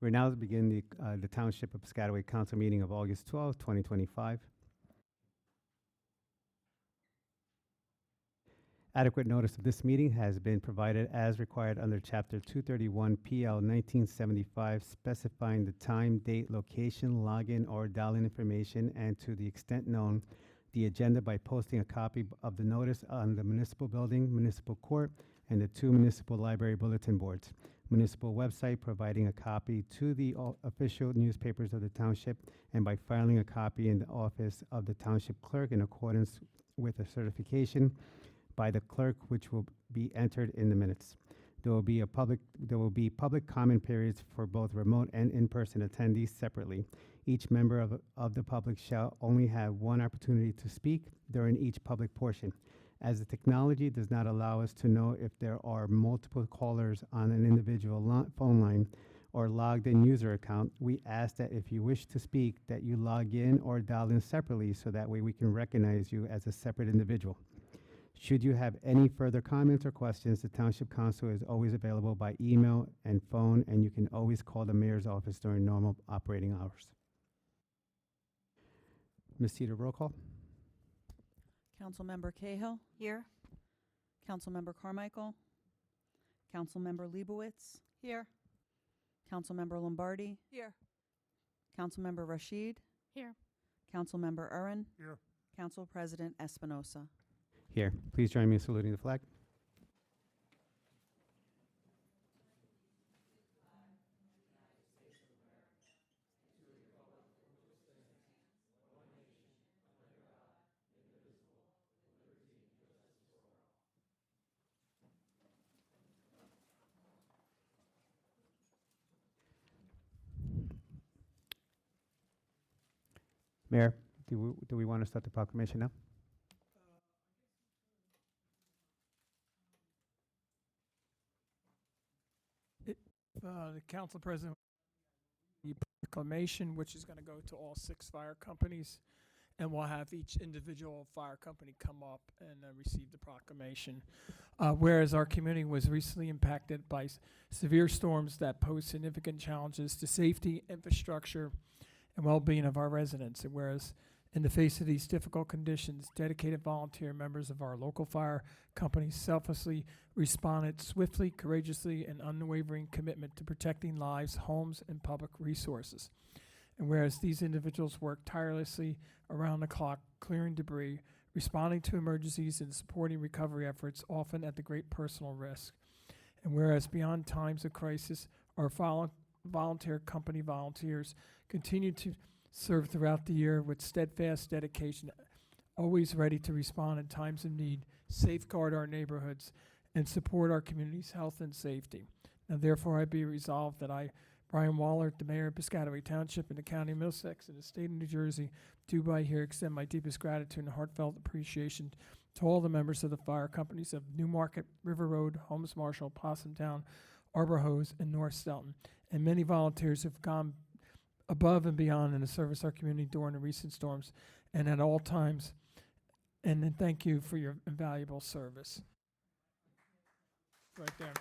We're now to begin the Township of Piscataway Council meeting of August 12th, 2025. Adequate notice of this meeting has been provided as required under Chapter 231 PL 1975, specifying the time, date, location, login, or dial-in information, and to the extent known, the agenda by posting a copy of the notice on the municipal building, municipal court, and the two municipal library bulletin boards. Municipal website providing a copy to the official newspapers of the township, and by filing a copy in the office of the township clerk in accordance with a certification by the clerk, which will be entered in the minutes. There will be public comment periods for both remote and in-person attendees separately. Each member of the public shall only have one opportunity to speak during each public portion. As the technology does not allow us to know if there are multiple callers on an individual phone line or logged in user account, we ask that if you wish to speak, that you log in or dial in separately so that way we can recognize you as a separate individual. Should you have any further comments or questions, the Township Council is always available by email and phone, and you can always call the Mayor's office during normal operating hours. Ms. Teeter, roll call. Councilmember Cahill. Here. Councilmember Carmichael. Councilmember Leibowitz. Here. Councilmember Lombardi. Here. Councilmember Rashid. Here. Councilmember Urin. Here. Council President Espinosa. Here. Please join me in saluting the flag. Mayor, do we want to start the proclamation now? The council president, the proclamation, which is going to go to all 6 fire companies, and we'll have each individual fire company come up and receive the proclamation. Whereas our community was recently impacted by severe storms that pose significant challenges to safety, infrastructure, and well-being of our residents, and whereas in the face of these difficult conditions, dedicated volunteer members of our local fire companies selflessly responded swiftly, courageously, and unwavering commitment to protecting lives, homes, and public resources. And whereas these individuals worked tirelessly around the clock, clearing debris, responding to emergencies, and supporting recovery efforts, often at the great personal risk. And whereas beyond times of crisis, our volunteer company volunteers continue to serve throughout the year with steadfast dedication, always ready to respond in times of need, safeguard our neighborhoods, and support our community's health and safety. Now, therefore, I be resolved that I, Brian Waller, the Mayor of Piscataway Township in the County of Middlesex in the state of New Jersey, do by here extend my deepest gratitude and heartfelt appreciation to all the members of the fire companies of Newmarket, River Road, Holmes Marshall, Possumtown, Arbor Hose, and North Stelton, and many volunteers who've gone above and beyond in the service of our community during the recent storms and at all times. And then thank you for your invaluable service. Right there.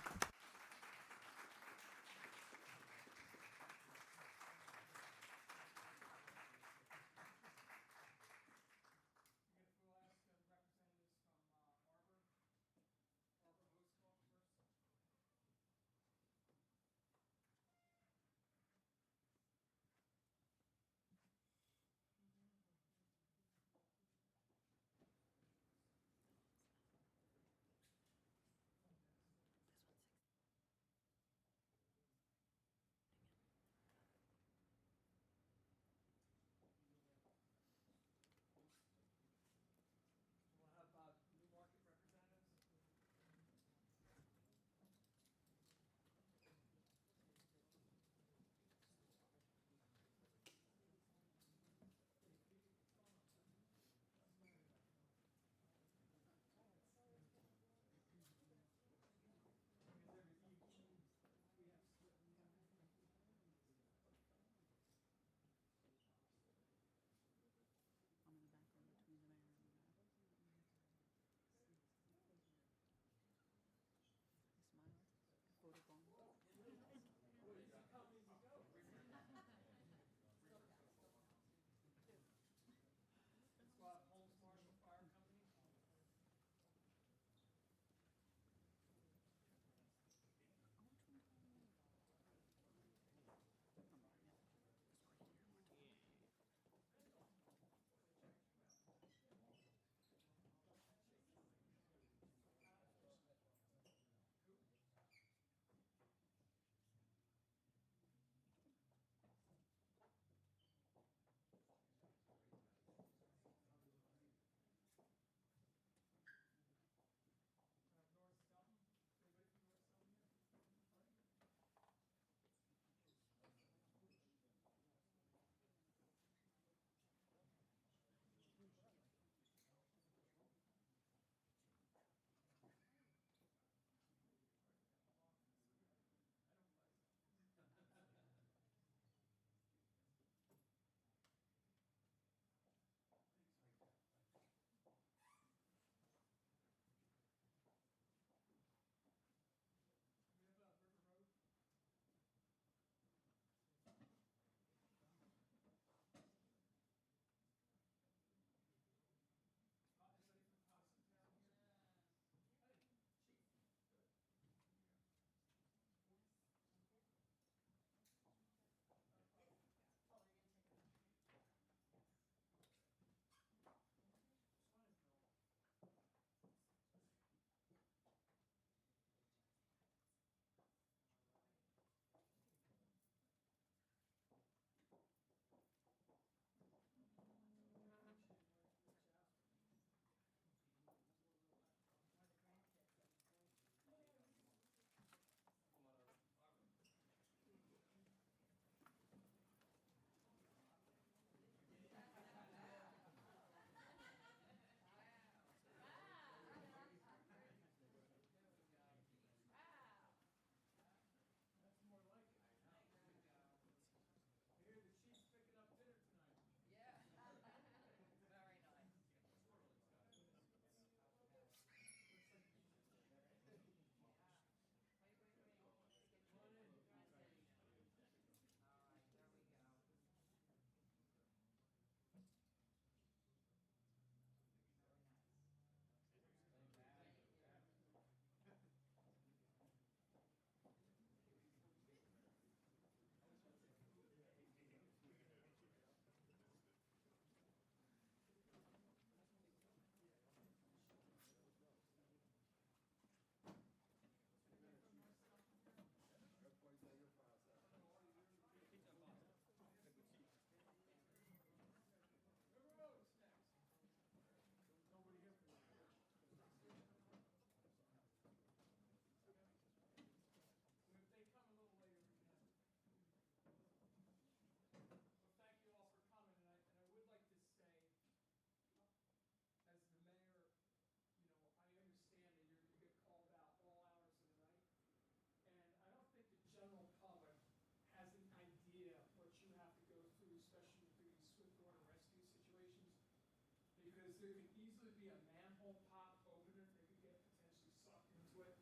there could easily be a manhole pop opener, they could get potentially sucked into it.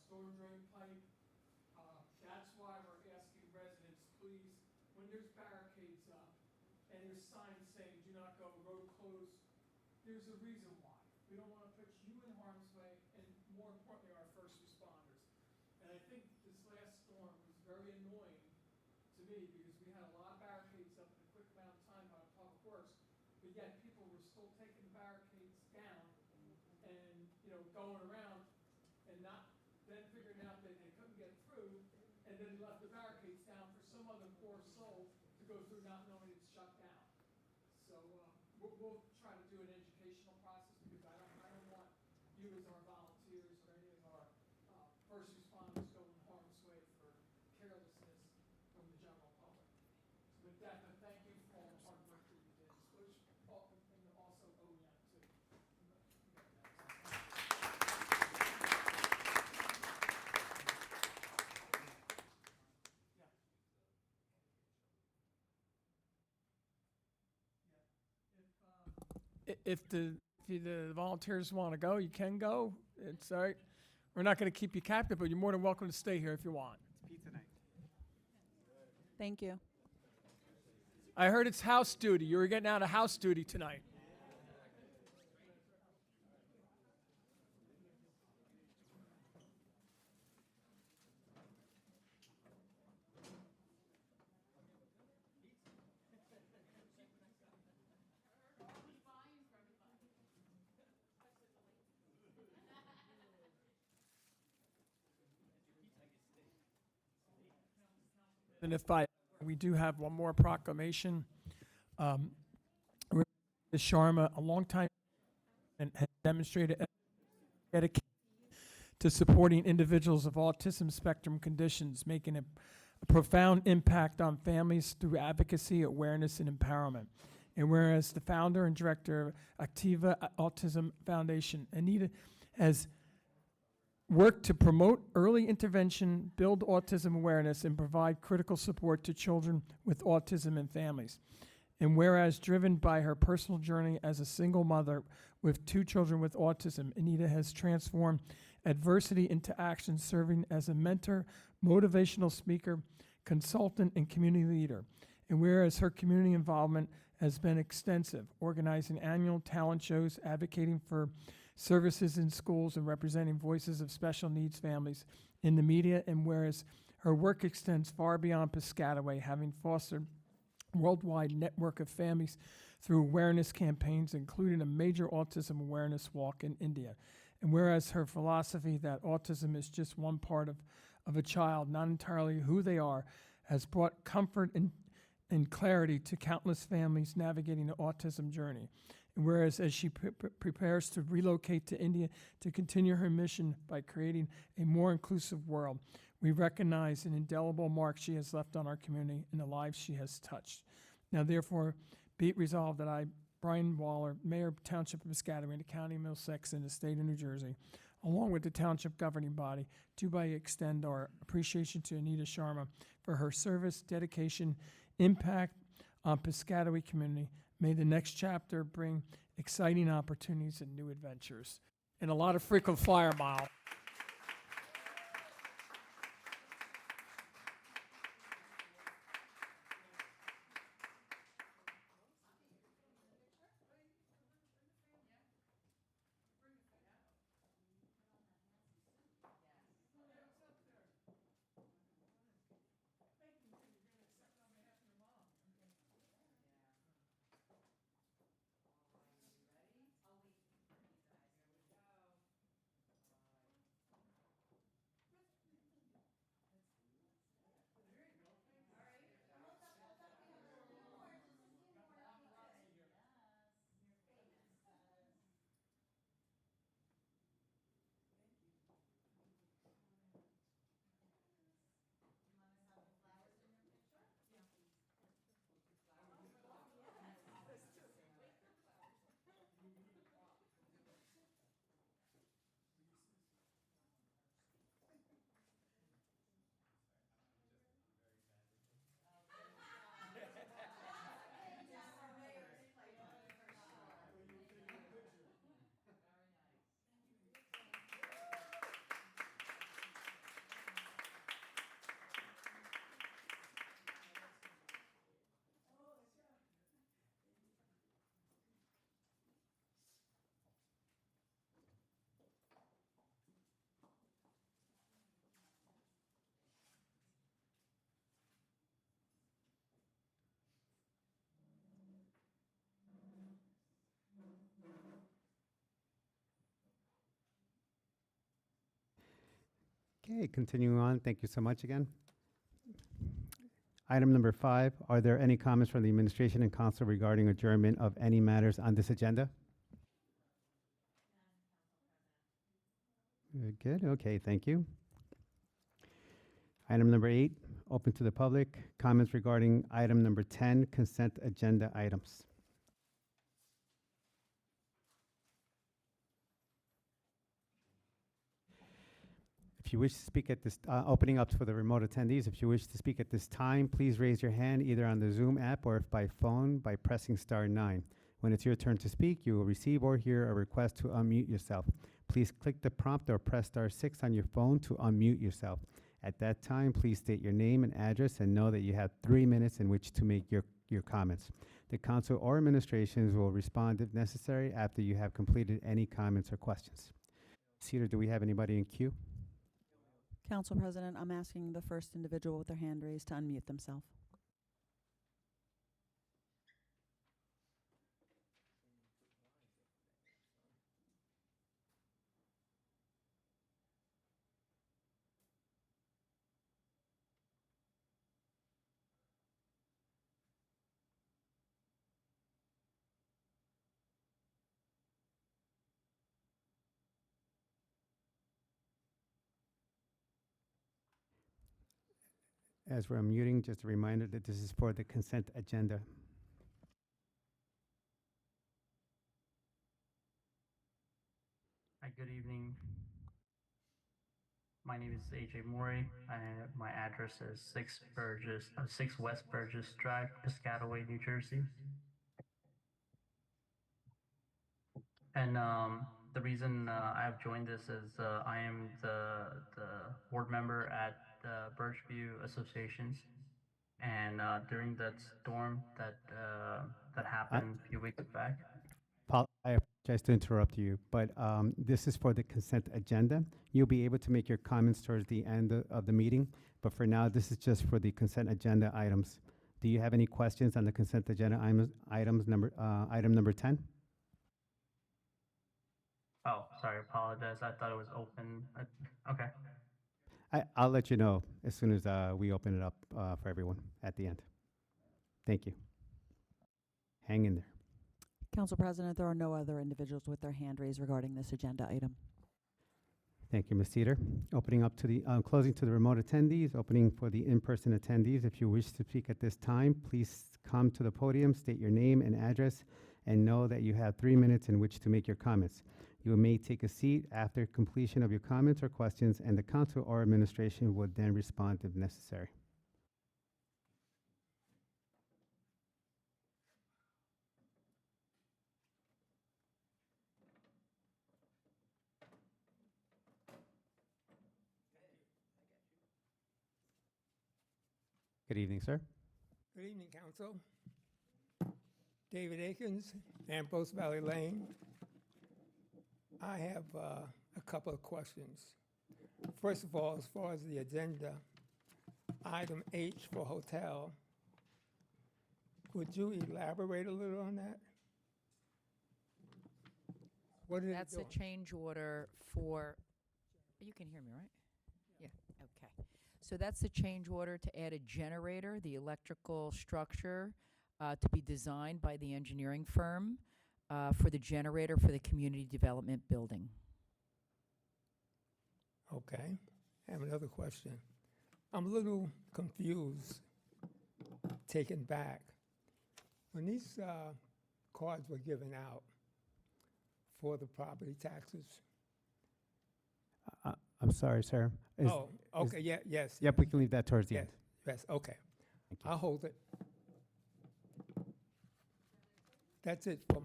Storm drain pipe. That's why we're asking residents, please, when there's barricades up and there's signs saying do not go, road closed, there's a reason why. We don't want to put you in harm's way, and more importantly, our first responders. And I think this last storm was very annoying to me because we had a lot of barricades up in a quick amount of time by Public Works, but yet people were still taking the barricades down and, you know, going around and not then figuring out that they couldn't get through, and then left the barricades down for some other poor soul to go through not knowing it's shut down. So we'll try to do an educational process because I don't want you as our volunteers or any of our first responders going harm's way for carelessness from the general public. So with that, thank you for all the hard work that you did, and also OEM too. If the volunteers want to go, you can go. It's all right. We're not going to keep you captive, but you're more than welcome to stay here if you want. It's pizza night. Thank you. I heard it's house duty. You were getting out of house duty tonight. And we do have one more proclamation. Ms. Sharma, a long time, and has demonstrated dedication to supporting individuals of autism spectrum conditions, making a profound impact on families through advocacy, awareness, and empowerment. And whereas the founder and director of Activa Autism Foundation, Anita, has work to promote early intervention, build autism awareness, and provide critical support to children with autism and families. And whereas driven by her personal journey as a single mother with 2 children with autism, Anita has transformed adversity into action, serving as a mentor, motivational speaker, consultant, and community leader. And whereas her community involvement has been extensive, organizing annual talent shows, advocating for services in schools, and representing voices of special needs families in the media, and whereas her work extends far beyond Piscataway, having fostered a worldwide network of families through awareness campaigns, including a major autism awareness walk in India. And whereas her philosophy that autism is just one part of a child, not entirely who they are, has brought comfort and clarity to countless families navigating the autism journey. And whereas as she prepares to relocate to India to continue her mission by creating a more inclusive world, we recognize an indelible mark she has left on our community and the lives she has touched. Now, therefore, be it resolved that I, Brian Waller, Mayor of Township of Piscataway, in the County of Middlesex, in the state of New Jersey, along with the Township governing body, do by extend our appreciation to Anita Sharma for her service, dedication, impact on Piscataway community. May the next chapter bring exciting opportunities and new adventures. And a lot of frequent flyer mile. Okay, continuing on, thank you so much again. Item number 5, are there any comments from the administration and council regarding adjournment of any matters on this agenda? Good, okay, thank you. Item number 8, open to the public, comments regarding item number 10, consent agenda items. If you wish to speak at this, opening up for the remote attendees, if you wish to speak at this time, please raise your hand either on the Zoom app or if by phone by pressing *9. When it's your turn to speak, you will receive or hear a request to unmute yourself. Please click the prompt or press *6 on your phone to unmute yourself. At that time, please state your name and address and know that you have 3 minutes in which to make your comments. The council or administrations will respond if necessary after you have completed any comments or questions. Cedar, do we have anybody in queue? Council President, I'm asking the first individual with their hand raised to unmute themselves. As we're unmuting, just a reminder that this is for the consent agenda. Hi, good evening. My name is AJ Mori. My address is 6 West Burgess Drive, Piscataway, New Jersey. And the reason I have joined this is I am the board member at the Birchview Associations. And during that storm that happened a few weeks back. I apologize to interrupt you, but this is for the consent agenda. You'll be able to make your comments towards the end of the meeting, but for now, this is just for the consent agenda items. Do you have any questions on the consent agenda item number 10? Oh, sorry, apologize. I thought it was open. Okay. I'll let you know as soon as we open it up for everyone at the end. Thank you. Hang in there. Council President, there are no other individuals with their hand raised regarding this agenda item. Thank you, Ms. Cedar. Opening up to the, closing to the remote attendees, opening for the in-person attendees. If you wish to speak at this time, please come to the podium, state your name and address, and know that you have 3 minutes in which to make your comments. You may take a seat after completion of your comments or questions, and the council or administration will then respond if necessary. Good evening, sir. Good evening, Council. David Akins, Ambrose Valley Lane. I have a couple of questions. First of all, as far as the agenda, item H for hotel, would you elaborate a little on that? What is it That's a doing? change order for, you can hear me, right? Yeah, okay. So that's the change order to add a generator, the electrical structure, to be designed by the engineering firm for the generator for the community development building. Okay. I have another question. I'm a little confused, taken back. When these cards were given out for the property taxes. I'm sorry, sir. Okay, yes. Yep, we can leave that towards the end. Yes, okay. Thank you. I'll hold it. That's it for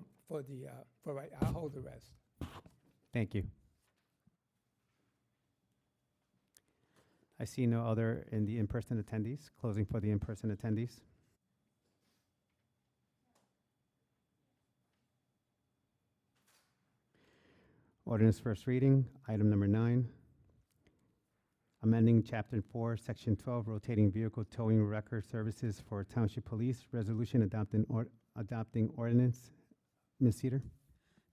right. I'll hold the rest. Thank you. I see no other in the in-person attendees. Closing for the in-person attendees. Ordinance first reading, item number 9. Amending Chapter 4, Section 12, rotating vehicle towing record services for Township Police. Resolution adopting ordinance. Ms. Cedar?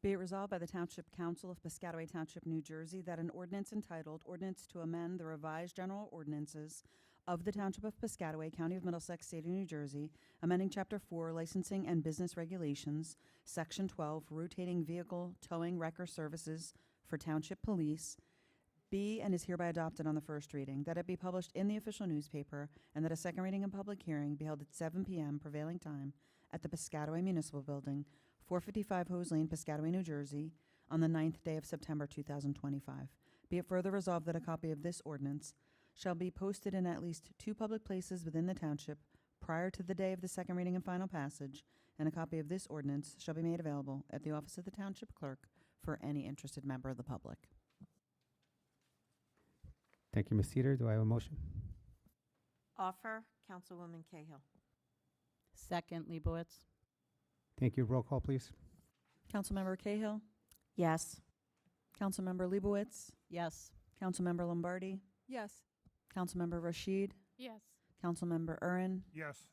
Be it resolved by the Township Council of Piscataway Township, New Jersey, that an ordinance entitled Ordinance to Amend the Revised General Ordinances of the Township of Piscataway, County of Middlesex, State of New Jersey, amending Chapter 4, Licensing and Business Regulations, Section 12, Rotating Vehicle Towing Wrecker Services for Township Police, be and is hereby adopted on the first reading, that it be published in the official newspaper, and that a second reading and public hearing be held at 7 p.m. prevailing time at the Piscataway Municipal Building, 455 Hose Lane, Piscataway, New Jersey, on the 9th day of September 2025. Be it further resolved that a copy of this ordinance shall be posted in at least 2 public places within the township prior to the day of the second reading and final passage, and a copy of this ordinance shall be made available at the office of the township clerk for any interested member of the public. Thank you, Ms. Cedar. Do I have a motion? Offer, Councilwoman Cahill. Second, Leibowitz. Thank you. Roll call, please. Councilmember Cahill, Yes. Councilmember Leibowitz, Yes. Councilmember Lombardi, Yes. Councilmember Rashid, Yes. Councilmember Urin, Yes.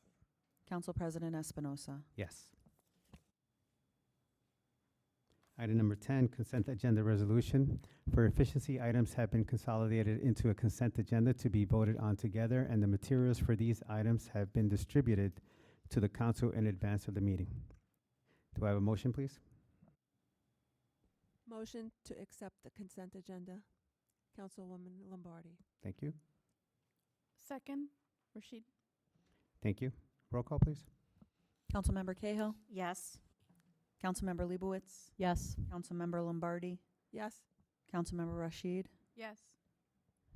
Council President Espinosa. Yes. Item number 10, consent agenda resolution. For efficiency, items have been consolidated into a consent agenda to be voted on together, and the materials for these items have been distributed to the council in advance of the meeting. Do I have a motion, please? Motion to accept the consent agenda. Councilwoman Lombardi. Thank you. Second, Rashid. Thank you. Roll call, please. Councilmember Cahill, Yes. Councilmember Leibowitz, Yes. Councilmember Lombardi, Yes. Councilmember Rashid, Yes.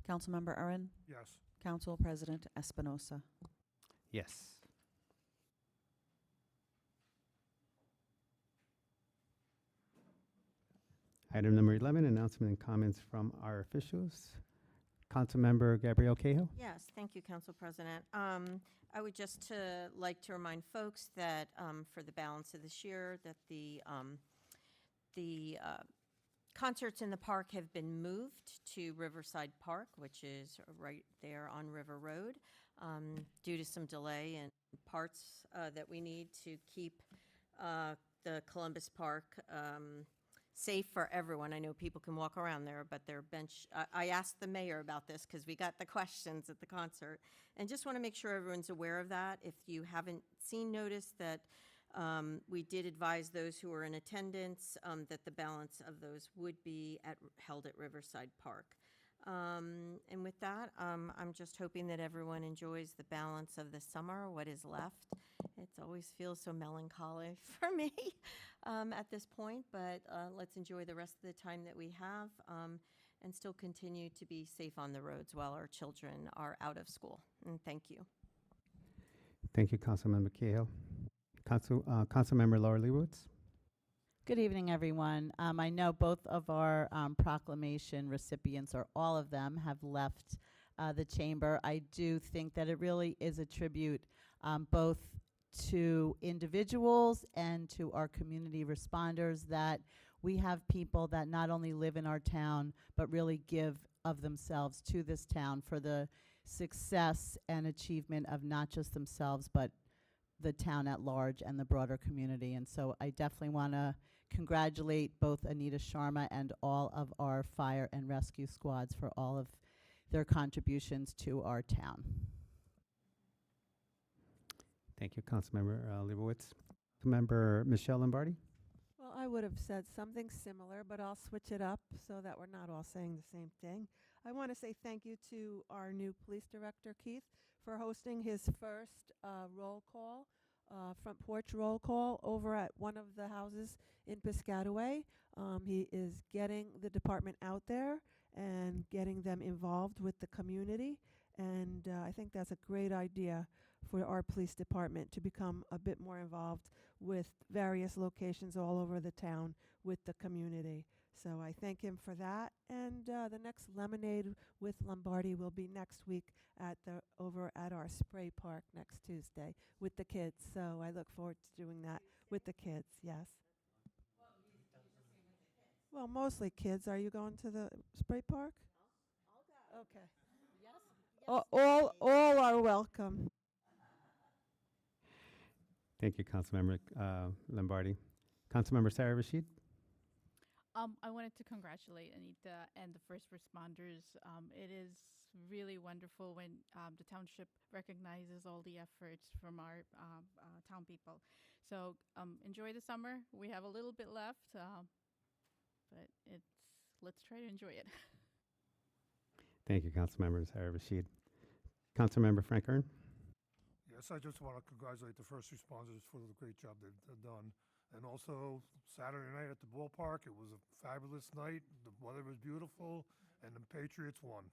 Councilmember Urin, Yes. Council President Espinosa. Yes. Item number 11, announcement and comments from our officials. Councilmember Gabrielle Cahill. Yes, thank you, Council President. I would just like to remind folks that for the balance of this year, that the concerts in the park have been moved to Riverside Park, which is right there on River Road, due to some delay in parts that we need to keep the Columbus Park safe for everyone. I know people can walk around there, but their bench, I asked the mayor about this because we got the questions at the concert, and just want to make sure everyone's aware of that. If you haven't seen notice that we did advise those who were in attendance that the balance of those would be held at Riverside Park. And with that, I'm just hoping that everyone enjoys the balance of the summer, what is left. It always feels so melancholy for me at this point, but let's enjoy the rest of the time that we have and still continue to be safe on the roads while our children are out of school. And thank you. Thank you, Councilmember Cahill. Councilmember Laura Leibowitz. Good evening, everyone. I know both of our proclamation recipients, or all of them, have left the chamber. I do think that it really is a tribute both to individuals and to our community responders, that we have people that not only live in our town, but really give of themselves to this town for the success and achievement of not just themselves, but the town at large and the broader community. And so I definitely want to congratulate both Anita Sharma and all of our fire and rescue squads for all of their contributions to our town. Thank you, Councilmember Leibowitz. Member Michelle Lombardi. Well, I would have said something similar, but I'll switch it up so that we're not all saying the same thing. I want to say thank you to our new police director, Keith, for hosting his first roll call, front porch roll call over at one of the houses in Piscataway. He is getting the department out there and getting them involved with the community. And I think that's a great idea for our police department to become a bit more involved with various locations all over the town with the community. So I thank him for that. And the next Lemonade with Lombardi will be next week over at our spray park next Tuesday with the kids. So I look forward to doing that with the kids, yes. Well, mostly kids. Are you going to the spray park? I'll go. Okay. Yes. All are welcome. Thank you, Councilmember Lombardi. Councilmember Sarah Rashid. I wanted to congratulate Anita and the first responders. It is really wonderful when the township recognizes all the efforts from our town people. So enjoy the summer. We have a little bit left, but let's try to enjoy it. Thank you, Councilmember Zahra Rashid. Councilmember Frank Ern. Yes, I just want to congratulate the first responders for the great job they've done. And also, Saturday night at the ballpark, it was a fabulous night. The weather was beautiful, and the Patriots won.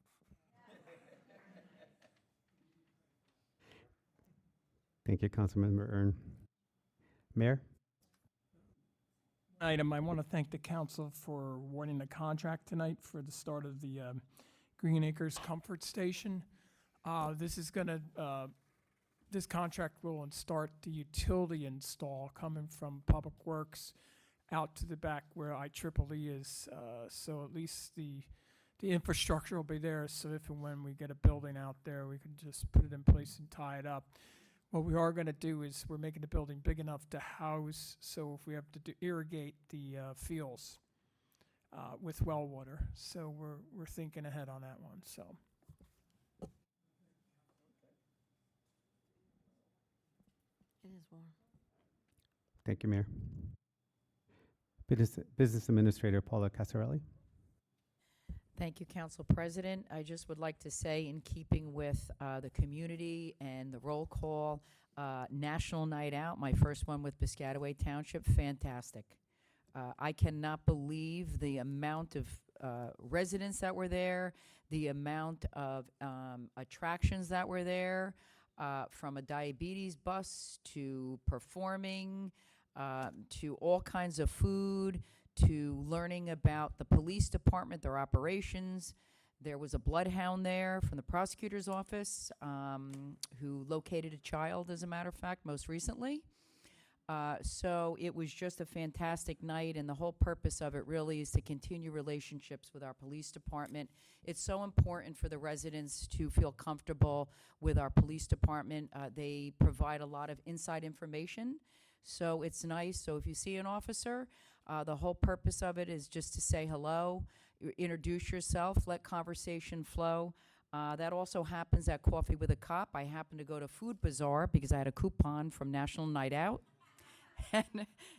Thank you, Councilmember Ern. Mayor? Item, I want to thank the council for awarding the contract tonight for the start of the Green Acres Comfort Station. This contract will start the utility install coming from Public Works out to the back where IEEE is. So at least the infrastructure will be there. So if and when we get a building out there, we can just put it in place and tie it up. What we are going to do is we're making the building big enough to house, so if we have to irrigate the fields with well water. So we're thinking ahead on that one. So. It is warm. Thank you, Mayor. Business Administrator Paula Casarelli. Thank you, Council President. I just would like to say, in keeping with the community and the roll call, National Night Out, my first one with Piscataway Township, fantastic. I cannot believe the amount of residents that were there, the amount of attractions that were there, from a diabetes bus to performing, to all kinds of food, to learning about the police department, their operations. There was a bloodhound there from the prosecutor's office who located a child, as a matter of fact, most recently. So it was just a fantastic night, and the whole purpose of it really is to continue relationships with our police department. It's so important for the residents to feel comfortable with our police department. They provide a lot of inside information, so it's nice. So if you see an officer, the whole purpose of it is just to say hello, introduce yourself, let conversation flow. That also happens at Coffee with a Cop. I happened to go to Food Bazaar because I had a coupon from National Night Out.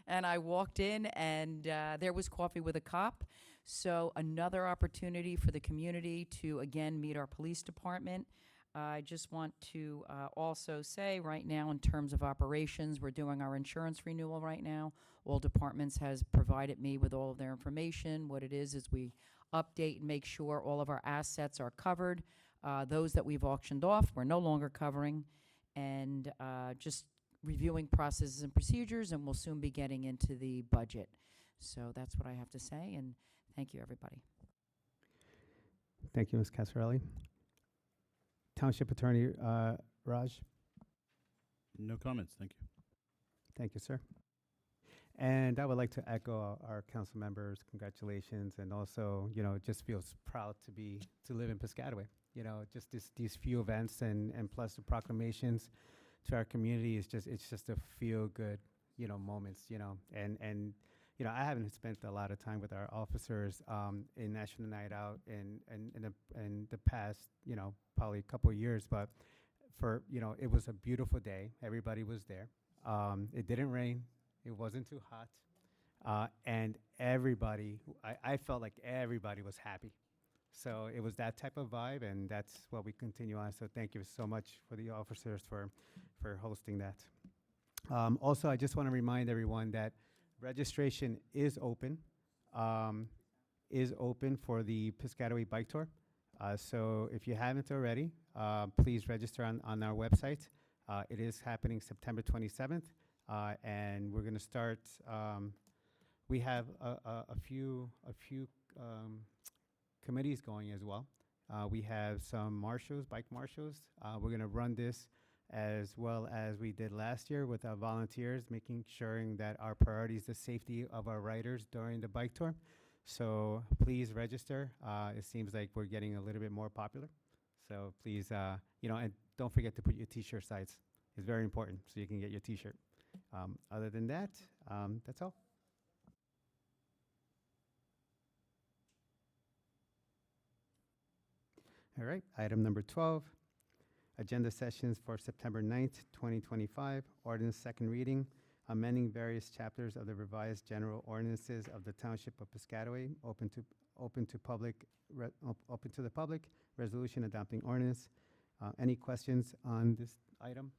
And I walked in, and there was Coffee with a Cop. So another opportunity for the community to, again, meet our police department. I just want to also say right now, in terms of operations, we're doing our insurance renewal right now. All departments has provided me with all of their information. What it is we update and make sure all of our assets are covered. Those that we've auctioned off, we're no longer covering. And just reviewing processes and procedures, and we'll soon be getting into the budget. So that's what I have to say, and thank you, everybody. Thank you, Ms. Casarelli. Township Attorney Raj. No comments, thank you. Thank you, sir. And I would like to echo our council members' congratulations, and also, just feels proud to live in Piscataway. Just these few events and plus the proclamations to our community it's just a feel good, moments, and I haven't spent a lot of time with our officers in National Night Out in the past, probably a couple of years, but it was a beautiful day. Everybody was there. It didn't rain. It wasn't too hot. And I felt like everybody was happy. So it was that type of vibe, and that's what we continue on. So thank you so much for the officers for hosting that. Also, I just want to remind everyone that registration is open for the Piscataway Bike Tour. So if you haven't already, please register on our website. It is happening September 27th, and we're going to start. We have a few committees going as well. We have some bike marshals. We're going to run this as well as we did last year with our volunteers, making sure that our priority is the safety of our riders during the bike tour. So please register. It seems like we're getting a little bit more popular. So please, and don't forget to put your t-shirt size. It's very important so you can get your t-shirt. Other than that, that's all. All right, item number 12, agenda sessions for September 9th, 2025, ordinance second reading, amending various chapters of the revised general ordinances of the Township of Piscataway, open to the public, resolution adopting ordinance. Any questions on this item?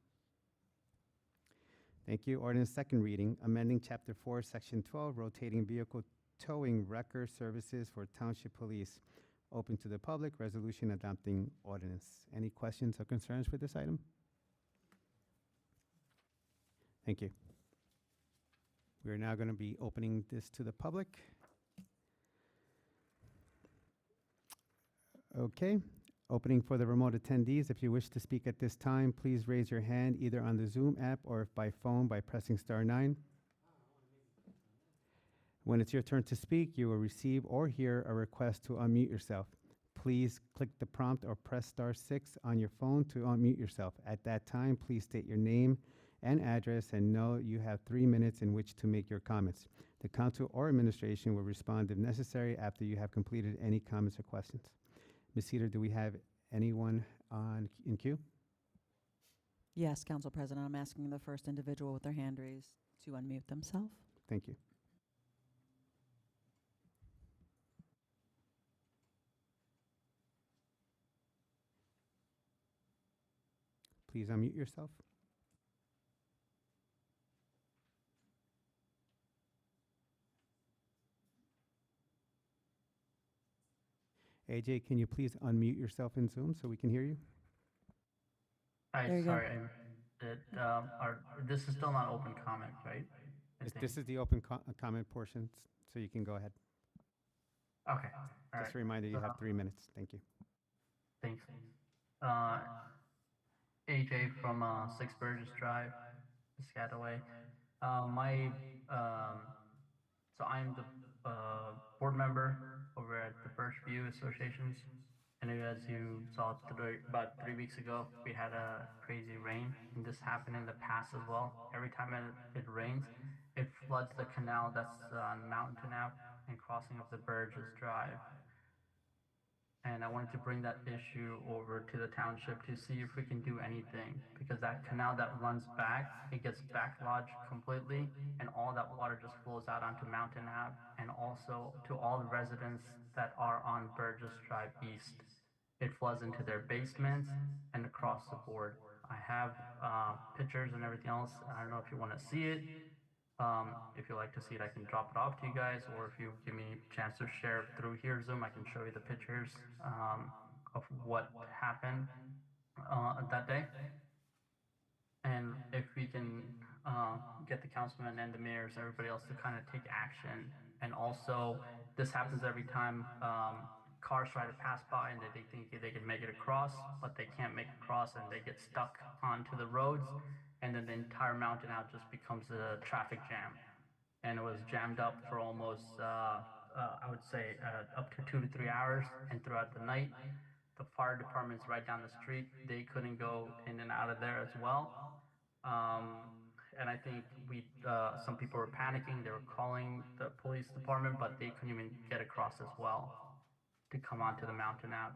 Thank you. Ordinance second reading, amending Chapter 4, Section 12, rotating vehicle towing wrecker services for Township Police. Open to the public, resolution adopting ordinance. Any questions or concerns for this item? Thank you. We are now going to be opening this to the public. Okay. Opening for the remote attendees. If you wish to speak at this time, please raise your hand either on the Zoom app or by phone by pressing *9. When it's your turn to speak, you will receive or hear a request to unmute yourself. Please click the prompt or press *6 on your phone to unmute yourself. At that time, please state your name and address and know you have 3 minutes in which to make your comments. The council or administration will respond if necessary after you have completed any comments or questions. Ms. Cedar, do we have anyone in queue? Yes, Council President, I'm asking the first individual with their hand raised to unmute themselves. Thank you. Please unmute yourself. AJ, can you please unmute yourself in Zoom so we can hear you? There you go. Sorry, this is still not open comment, right? This is the open comment portion, so you can go ahead. Okay. All Just right. a reminder, you have 3 minutes. Thank you. Thanks. AJ from 6 Burgess Drive, Piscataway. So I'm the board member over at the Birchview Associations. And as you saw about 3 weeks ago, we had a crazy rain, and this happened in the past as well. Every time it rains, it floods the canal that's on Mountain Ave and crossing of the Burgess Drive. And I wanted to bring that issue over to the township to see if we can do anything, because that canal that runs back, it gets backlodged completely, and all that water just flows out onto Mountain Ave and also to all the residents that are on Burgess Drive East. It floods into their basements and across the board. I have pictures and everything else. I don't know if you want to see it. If you'd like to see it, I can drop it off to you guys, or if you give me a chance to share through here Zoom, I can show you the pictures of what happened that day. And if we can get the councilman and the mayors, everybody else to kind of take action. And also, this happens every time cars try to pass by and they think they can make it across, but they can't make it across and they get stuck onto the roads. And then the entire Mountain Ave just becomes a traffic jam. And it was jammed up for almost, I would say, up to 2 to 3 hours. And throughout the night, the fire department's right down the street. They couldn't go in and out of there as well. And I think some people were panicking. They were calling the police department, but they couldn't even get across as well to come onto the Mountain Ave.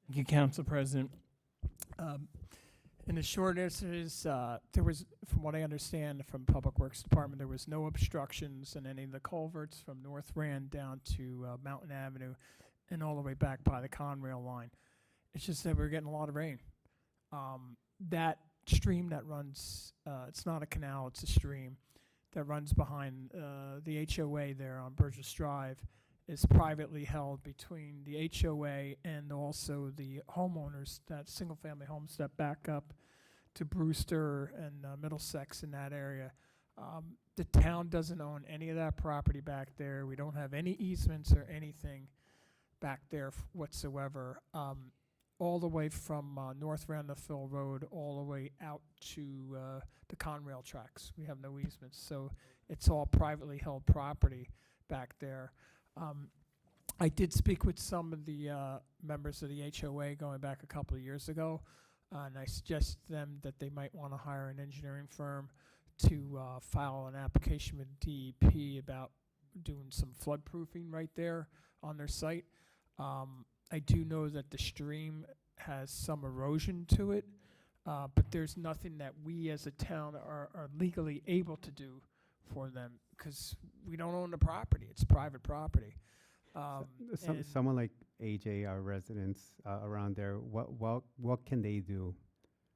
Thank you, Council President. In the short answer is, there was, from what I understand from Public Works Department, there was no obstructions in any of the culverts from North Rand down to Mountain Avenue and all the way back by the Conrail line. It's just that we're getting a lot of rain. That stream that runs, it's not a canal, it's a stream that runs behind the HOA there on Burgess Drive, is privately held between the HOA and also the homeowners, that single-family homes that back up to Brewster and Middlesex in that area. The town doesn't own any of that property back there. We don't have any easements or anything back there whatsoever. All the way from North Randolph Road all the way out to the Conrail tracks. We have no easements, so it's all privately held property back there. I did speak with some of the members of the HOA going back a couple of years ago, and I suggested to them that they might want to hire an engineering firm to file an application with DEP about doing some flood proofing right there on their site. I do know that the stream has some erosion to it, but there's nothing that we as a town are legally able to do for them because we don't own the property. It's private property. And Someone like AJ, our residents around there, what can they do?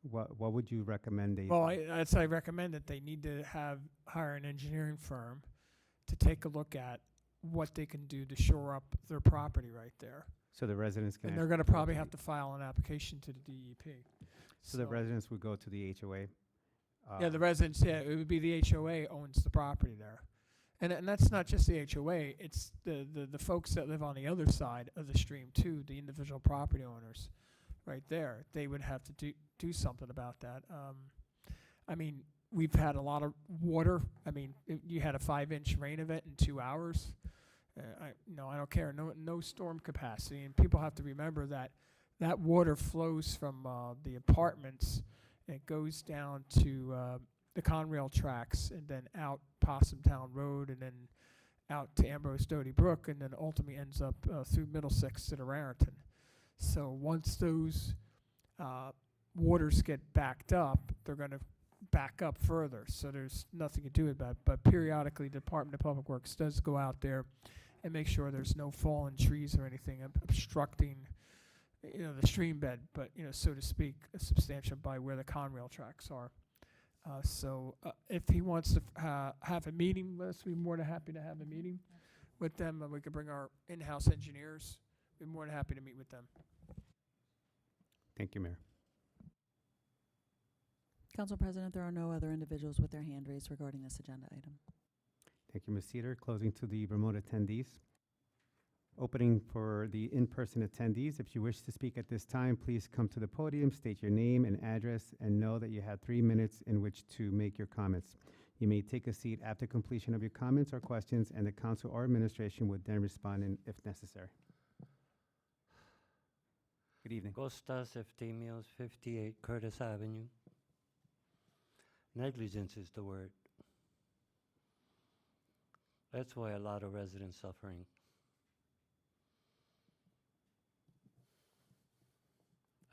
What would you recommend they well, do? I recommend that they need to hire an engineering firm to take a look at what they can do to shore up their property right there. So the residents can. And they're going to probably have to file an application to the DEP. So the residents would go to the HOA. Yeah, the residents, yeah, it would be the HOA owns the property there. And that's not just the HOA, it's the folks that live on the other side of the stream too, the individual property owners right there. They would have to do something about that. I mean, we've had a lot of water. I mean, you had a 5-inch rain event in 2 hours. I don't care, no storm capacity. And people have to remember that that water flows from the apartments. It goes down to the Conrail tracks and then out Possumtown Road and then out to Ambrose Doty Brook and then ultimately ends up through Middlesex to the Raritan. So once those waters get backed up, they're going to back up further. So there's nothing to do about it. But periodically, the Department of Public Works does go out there and make sure there's no fallen trees or anything obstructing the stream bed, but, so to speak, substantial by where the Conrail tracks are. So if he wants to have a meeting with us, we'd be more than happy to have a meeting with them. We could bring our in-house engineers. We'd be more than happy to meet with them. Thank you, Mayor. Council President, there are no other individuals with their hand raised regarding this agenda item. Thank you, Ms. Cedar. Closing to the remote attendees. Opening for the in-person attendees. If you wish to speak at this time, please come to the podium, state your name and address, and know that you have 3 minutes in which to make your comments. You may take a seat after completion of your comments or questions, and the council or administration would then respond if necessary. Good evening. Costas Eftimios, 58 Curtis Avenue. Negligence is the word. That's why a lot of residents suffering.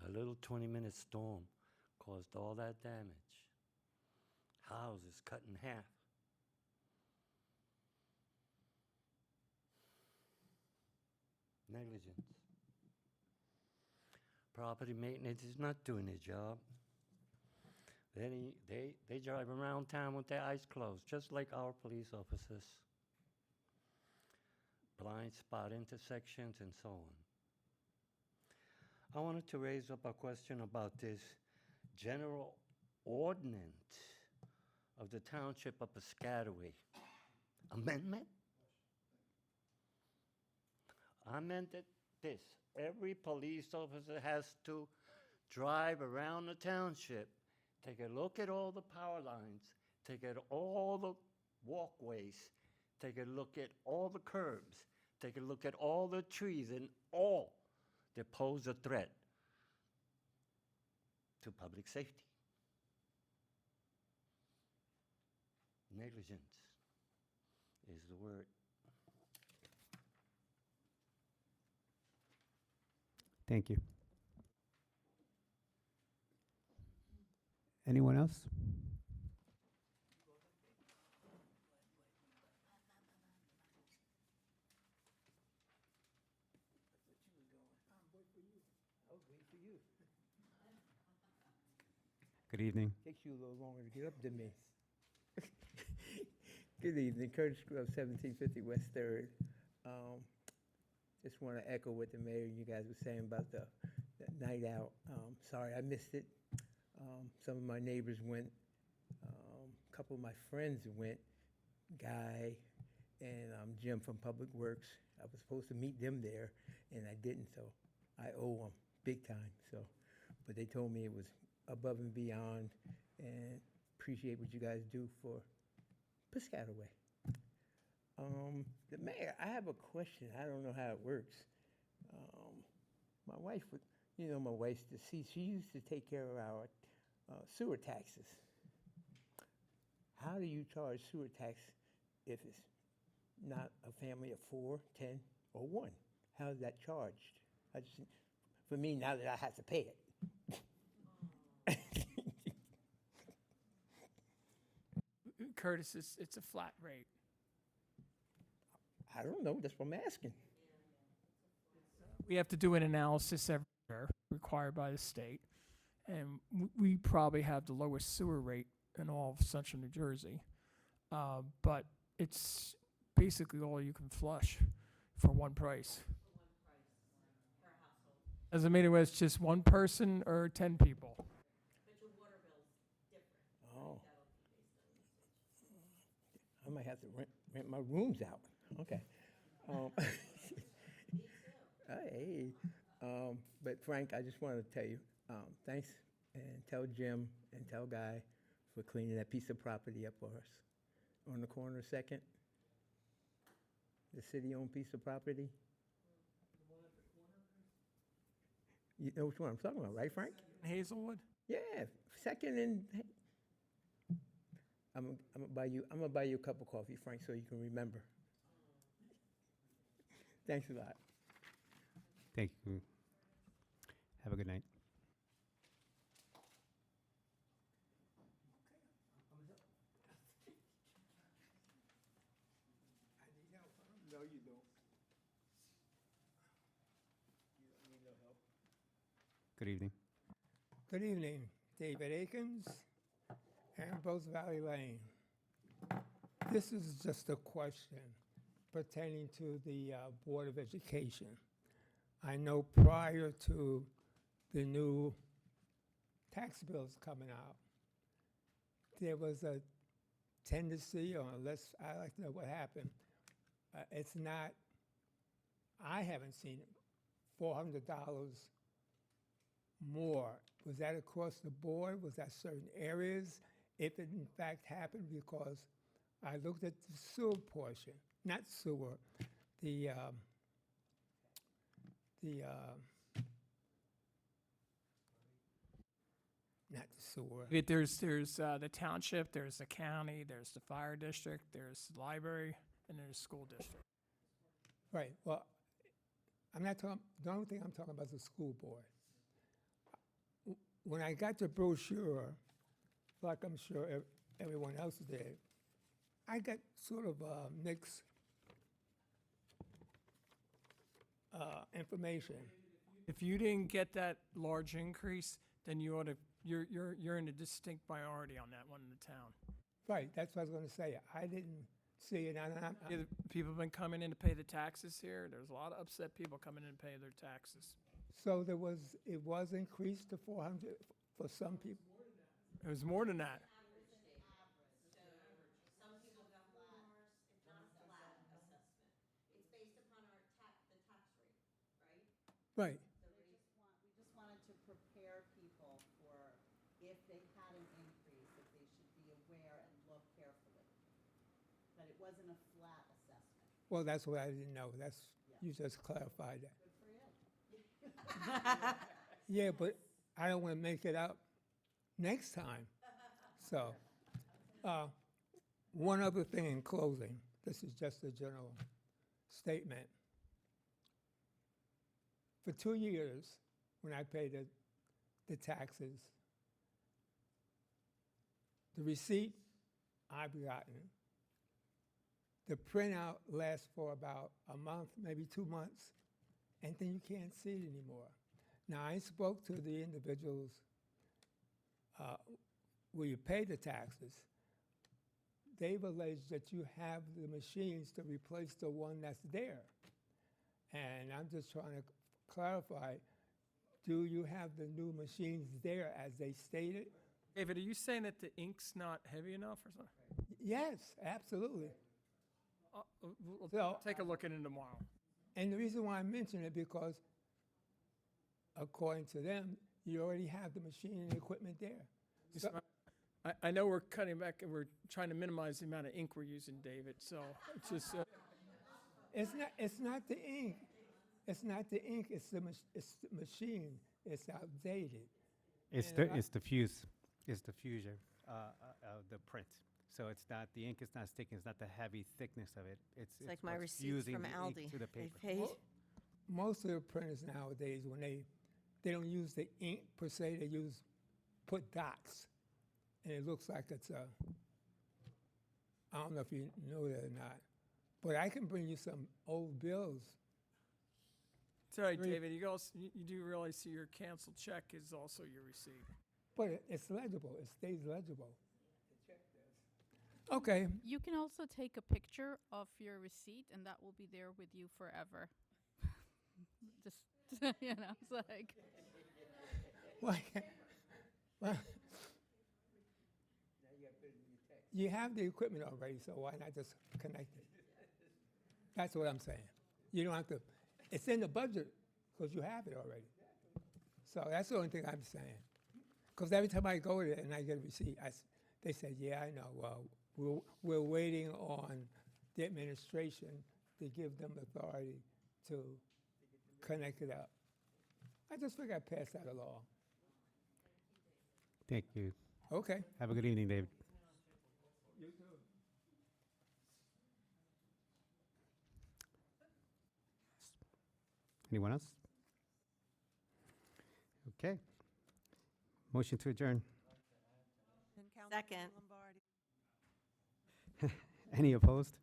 A little 20-minute storm caused all that damage. Houses cut in half. Negligence. Property maintenance is not doing their job. They drive around town with their eyes closed, just like our police officers. Blind spot intersections and so on. I wanted to raise up a question about this general ordinance of the Township of Piscataway. Amendment? I meant that this. Every police officer has to drive around the township, take a look at all the power lines, take at all the walkways, take a look at all the curbs, take a look at all the trees and all that pose a threat to public safety. Negligence is the word. Thank you. Anyone else? Good evening. Takes you a little longer to get up than me. Good evening, Curtis Grove, 1750 West 3rd. Just want to echo what the mayor and you guys were saying about the night out. Sorry, I missed it. Some of my neighbors went. A couple of my friends went. Guy and Jim from Public Works. I was supposed to meet them there, and I didn't, so I owe them big time. So, but they told me it was above and beyond, and appreciate what you guys do for Piscataway. The mayor, I have a question. I don't know how it works. My wife would, my wife's deceased. She used to take care of our sewer taxes. how do you charge sewer tax if it's not a family of 4, 10, or 1? How is that charged? I just, for me, now that I have to pay it. Curtis, it's a flat rate. I don't know, that's what I'm asking. We have to do an analysis every year required by the state, and we probably have the lowest sewer rate in all of central New Jersey. But it's basically all you can flush for one price. Doesn't matter whether it's just one person or 10 people. Oh. I might have to rent my rooms out. Okay. Hey, but Frank, I just wanted to tell you, thanks, and tell Jim and tell Guy for cleaning that piece of property up for us on the corner, Second. The city-owned piece of property. You know which one I'm talking about, right, Frank? Hazelwood? Yeah, Second and. I'm gonna buy you a cup of coffee, Frank, so you can remember. Thanks a lot. Thank you. Have a good night. No, you don't. You don't need no help. Good evening. Good evening, David Akins, Ambrose Valley Lane. This is just a question pertaining to the Board of Education. I know prior to the new tax bills coming out, there was a tendency, or unless I like to know what happened, it's not, I haven't seen it, $400 more. Was that across the board? Was that certain areas? If it in fact happened, because I looked at the sewer portion, not sewer, the not the sewer. There's the township, there's the county, there's the fire district, there's the library, and there's school district. Right, well, I'm not talking, the only thing I'm talking about is the school board. When I got the brochure, like I'm sure everyone else did, I got sort of mixed information. If you didn't get that large increase, then you ought to, you're in a distinct minority on that one in the town. Right, that's what I was going to say. I didn't see it. Yeah, people have been coming in to pay the taxes here. There's a lot of upset people coming in to pay their taxes. So it was increased to 400 for some people? It was more than that. Some people got more, it's not a flat assessment. It's based upon the tax rate, right? Right. We just wanted to prepare people for if they had an increase, that they should be aware and look carefully. But it wasn't a flat assessment. Well, that's what I didn't know. That's, Yeah. you just clarified that. Good for you. Yeah, but I don't want to make it up next time. So, one other thing in closing. This is just a general statement. For 2 years, when I paid the taxes, the receipt I've gotten, the printout lasts for about a month, maybe 2 months, and then you can't see it anymore. Now, I spoke to the individuals where you pay the taxes. They've alleged that you have the machines to replace the one that's there. And I'm just trying to clarify, do you have the new machines there as they stated? David, are you saying that the ink's not heavy enough or something? Yes, absolutely. We'll So- take a look at it tomorrow. And the reason why I mention it, because according to them, you already have the machine and the equipment there. So- I know we're cutting back and we're trying to minimize the amount of ink we're using, David, so it's just, It's not the ink. It's not the ink, it's the machine. It's outdated. It's And the fuse. It's the fusion of the print. So it's not, the ink is not sticking, it's not the heavy thickness of it. It's Like my what's receipts fusing from the ink Aldi. to the They paper. paid. Most of the printers nowadays, when they don't use the ink per se, they put dots. And it looks like it's a, I don't know if you know that or not, but I can bring you some old bills. It's all right, Very- David, you do realize your canceled check is also your receipt. But it's legible, it stays legible. Okay, You can also take a picture of your receipt, and that will be there with you forever. Just, you know, it's like, well, well, you have the equipment already, so why not just connect it? That's what I'm saying. You don't have to, it's in the budget because you have it already. So that's the only thing I'm saying. Because every time I go there and I get a receipt, they say, yeah, I know, well, we're waiting on the administration to give them authority to connect it up. I just figured I'd pass that along. Thank you. Okay. Have a good evening, David. You too. Anyone else? Okay. Motion to adjourn. And Councilmember Second. Lombardi. Any opposed?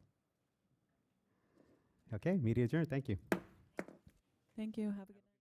Okay, meeting adjourned. Thank you. Thank you. Have a good night.